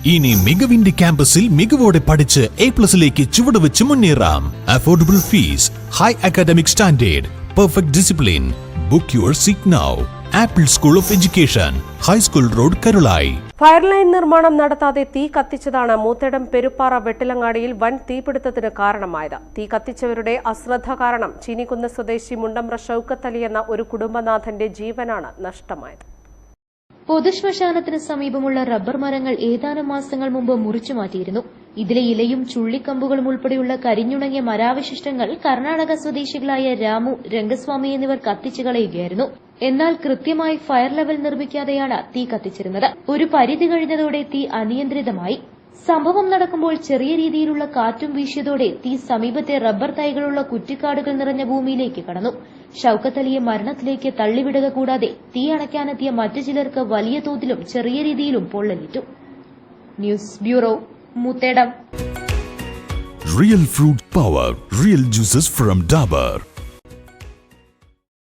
ഇനി മികവിന്റെ ക്യാമ്പസിൽ മികവോടെ പഠിച്ച് A+ലേക്ക് ചുവടുവെച്ച് മുന്നേറാം. Affordable fees, high academic standard, perfect discipline. Book your seat now. Apple School of Education, high school road, Karulayi. Fire line നിർമ്മാണം നടത്താതെ തീ കത്തിച്ചതാണ് മൂത്തേടം പെരുപ്പാറ വെട്ടിലങ്ങാടിയിൽ വൻ തീപിടുത്തത്തിന് കാരണമായത്. തീ കത്തിച്ചവരുടെ അശ്രദ്ധ കാരണം ചീനിക്കുന്ന് സ്വദേശി മുണ്ടമ്ര ഷൌക്കത്ത് അലി എന്ന ഒരു കുടുംബനാഥന്റെ ജീവനാണ് നഷ്ടമായത്. പൊതുശ്മശാനത്തിന് സമീപമുള്ള റബ്ബർ മരങ്ങൾ ഏതാനും മാസങ്ങൾ മുമ്പ് മുറിച്ചു മാറ്റിയിരുന്നു. ഇതിലെ ഇലയും ചുള്ളിക്കമ്പുകളും ഉൾപ്പെടെയുള്ള കരിഞ്ഞുണങ്ങിയ മരാവശിഷ്ടങ്ങൾ കർണാടക സ്വദേശികളായ രാമു, രംഗസ്വാമി എന്നിവർ കത്തിച്ചു കളയുകയായിരുന്നു. എന്നാൽ കൃത്യമായി ഫയർ ലെവൽ നിർമ്മിക്കാതെയാണ് തീ കത്തിച്ചിരുന്നത്. ഒരു പരിധി കഴിഞ്ഞതോടെ തീ അനിയന്ത്രിതമായി. സംഭവം നടക്കുമ്പോൾ ചെറിയ രീതിയിലുള്ള കാറ്റും വീശിയതോടെ തീ സമീപത്തെ റബ്ബർ തൈകളുള്ള കുറ്റിക്കാടുകൾ നിറഞ്ഞ ഭൂമിയിലേക്ക് കടന്നു. ഷൌക്കത്ത് അലിയെ മരണത്തിലേക്ക് തള്ളിവിടുക കൂടാതെ തീ അണയ്ക്കാനെത്തിയ മറ്റു ചിലർക്ക് വലിയ തോതിലും ചെറിയ രീതിയിലും പൊള്ളലേറ്റു. News bureau, Moothedam. Real fruit power, real juices from Dabur.